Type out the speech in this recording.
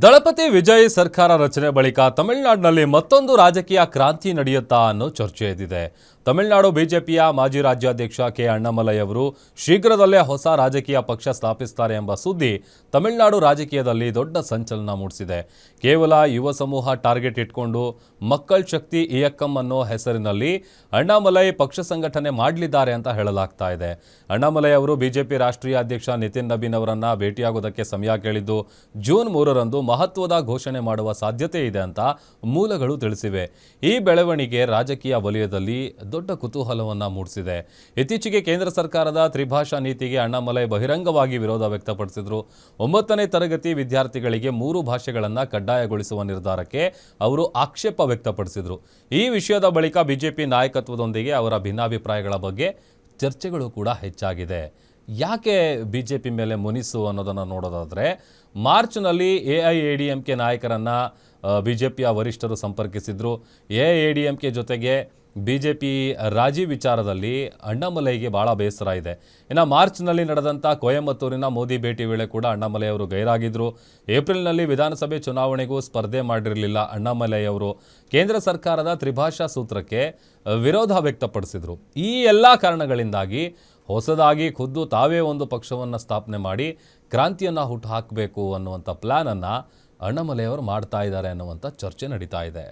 ದಳಪತಿ ವಿಜಯ್ ಸರ್ಕಾರ ರಚನೆ ಬಳಿಕ ತಮಿಳುನಾಡಿನಲ್ಲಿ ಮತ್ತೊಂದು ರಾಜಕೀಯ ಕ್ರಾಂತಿ ನಡೆಯುತ್ತಾ ಅನ್ನೋ ಚರ್ಚೆ ಎದ್ದಿದೆ. ತಮಿಳುನಾಡು ಬಿಜೆಪಿಯ ಮಾಜಿ ರಾಜ್ಯಾಧ್ಯಕ್ಷ ಕೆ ಅಣ್ಣಾಮಲೈ ಅವರು ಶೀಘ್ರದಲ್ಲೇ ಹೊಸ ರಾಜಕೀಯ ಪಕ್ಷ ಸ್ಥಾಪಿಸುತ್ತಾರೆ ಎಂಬ ಸುದ್ದಿ ತಮಿಳುನಾಡು ರಾಜಕೀಯದಲ್ಲಿ ದೊಡ್ಡ ಸಂಚಲನ ಮೂಡಿಸಿದೆ. ಕೇವಲ ಯುವ ಸಮೂಹ ಟಾರ್ಗೆಟ್ ಇಟ್ಕೊಂಡು ಮಕ್ಕಳ್ ಶಕ್ತಿ ಇಯಕ್ಕಂ ಅನ್ನೋ ಹೆಸರಿನಲ್ಲಿ ಅಣ್ಣಾಮಲೈ ಪಕ್ಷ ಸಂಘಟನೆ ಮಾಡಲಿದ್ದಾರೆ ಅಂತ ಹೇಳಲಾಗ್ತಾ ಇದೆ. ಅಣ್ಣಾಮಲೈ ಅವರು ಬಿಜೆಪಿ ರಾಷ್ಟ್ರೀಯ ಅಧ್ಯಕ್ಷ ನಿತಿನ್ ನಬೀನ್ ಅವರನ್ನ ಭೇಟಿಯಾಗೋದಕ್ಕೆ ಸಮಯ ಕೇಳಿದ್ದು ಜೂನ್ 3ರಂದು ಮಹತ್ವದ ಘೋಷಣೆ ಮಾಡುವ ಸಾಧ್ಯತೆ ಇದೆ ಅಂತ ಮೂಲಗಳು ತಿಳಿಸಿವೆ. ಈ ಬೆಳವಣಿಗೆ ರಾಜಕೀಯ ವಲಯದಲ್ಲಿ ದೊಡ್ಡ ಕುತೂಹಲವನ್ನ ಮೂಡಿಸಿದೆ. ಇತ್ತೀಚೆಗೆ ಕೇಂದ್ರ ಸರ್ಕಾರದ ತ್ರಿಭಾಷಾ ನೀತಿಗೆ ಅಣ್ಣಾಮಲೈ ಬಹಿರಂಗವಾಗಿ ವಿರೋಧ ವ್ಯಕ್ತಪಡಿಸಿದ್ರು. 9ನೇ ತರಗತಿ ವಿದ್ಯಾರ್ಥಿಗಳಿಗೆ 3 ಭಾಷೆಗಳನ್ನು ಕಡ್ಡಾಯಗೊಳಿಸುವ ನಿರ್ಧಾರಕ್ಕೆ ಅವರು ಆಕ್ಷೇಪ ವ್ಯಕ್ತಪಡಿಸಿದ್ರು. ಈ ವಿಷಯದ ಬಳಿಕ ಬಿಜೆಪಿ ನಾಯಕತ್ವದೊಂದಿಗೆ ಅವರ ಭಿನ್ನಾಭಿಪ್ರಾಯಗಳ ಬಗ್ಗೆ ಚರ್ಚೆಗಳು ಕೂಡ ಹೆಚ್ಚಾಗಿದೆ. ಯಾಕೆ ಬಿಜೆಪಿ ಮೇಲೆ ಮುನಿಸು ಅನ್ನೋದನ್ನು ನೋಡೋದಾದರೆ, ಮಾರ್ಚ್ನಲ್ಲಿ ಎಐಎಡಿಎಂಕೆ ನಾಯಕರನ್ನು ಬಿಜೆಪಿಯ ವರಿಷ್ಠರು ಸಂಪರ್ಕಿಸಿದ್ರು. ಎಐಎಡಿಎಂಕೆ ಜೊತೆಗೆ ಬಿಜೆಪಿ ರಾಜಿ ವಿಚಾರದಲ್ಲಿ ಅಣ್ಣಾಮಲೈಗೆ ಭಾಳ ಬೇಸರ ಇದೆ. ಇನ್ನು ಮಾರ್ಚ್ನಲ್ಲಿ ನಡೆದಂಥ ಕೊಯಮತ್ತೂರಿನ ಮೋದಿ ಭೇಟಿ ವೇಳೆ ಕೂಡ ಅಣ್ಣಾಮಲೈ ಅವರು ಗೈರಾಗಿದ್ದರು. ಏಪ್ರಿಲ್ನಲ್ಲಿ ವಿಧಾನಸಭೆ ಚುನಾವಣೆಗೂ ಸ್ಪರ್ಧೆ ಮಾಡಿರಲಿಲ್ಲ ಅಣ್ಣಾಮಲೈ ಅವರು. ಕೇಂದ್ರ ಸರ್ಕಾರದ ತ್ರಿಭಾಷಾ ಸೂತ್ರಕ್ಕೆ ವಿರೋಧ ವ್ಯಕ್ತಪಡಿಸಿದರು. ಈ ಎಲ್ಲ ಕಾರಣಗಳಿಂದಾಗಿ ಹೊಸದಾಗಿ ಖುದ್ದು ತಾವೇ ಒಂದು ಪಕ್ಷವನ್ನು ಸ್ಥಾಪನೆ ಮಾಡಿ ಕ್ರಾಂತಿಯನ್ನು ಹುಟ್ಟು ಹಾಕಬೇಕು ಅನ್ನುವಂಥ ಪ್ಲ್ಯಾನನ್ನು ಅಣ್ಣಾಮಲೈ ಅವರು ಮಾಡ್ತಾ ಇದ್ದಾರೆ ಅನ್ನುವಂಥ ಚರ್ಚೆ ನಡೀತಾ ಇದೆ.